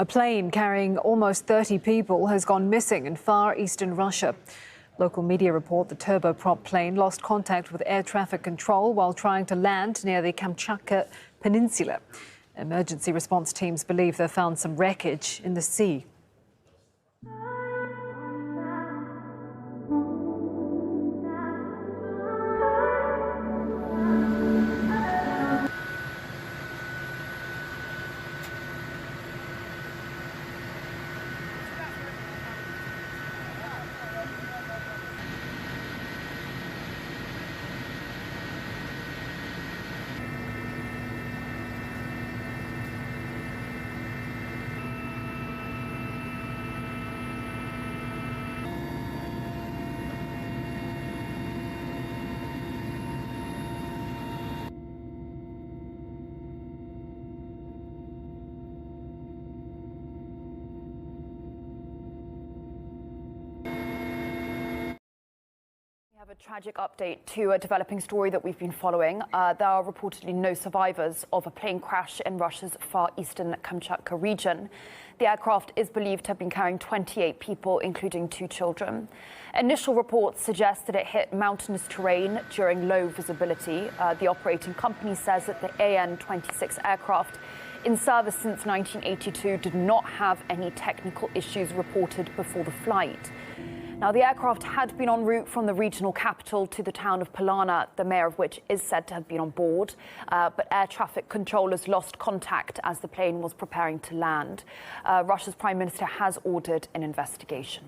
A plane carrying almost 30 people has gone missing in far eastern Russia. Local media report the turboprop plane lost contact with air traffic control while trying to land near the Kamchatka peninsula. Emergency response teams believe they found some wreckage in the sea. We have a tragic update to a developing story that we've been following. There are reportedly no survivors of a plane crash in Russia's far eastern Kamchatka region. The aircraft is believed to have been carrying 28 people, including 2 children. Initial reports suggest that it hit mountainous terrain during low visibility. The operating company says that the An-26 aircraft, in service since 1982, did not have any technical issues reported before the flight. Now, the aircraft had been en route from the regional capital to the town of Palana, the mayor of which is said to have been on board. But air traffic controllers lost contact as the plane was preparing to land. Russia's prime minister has ordered an investigation.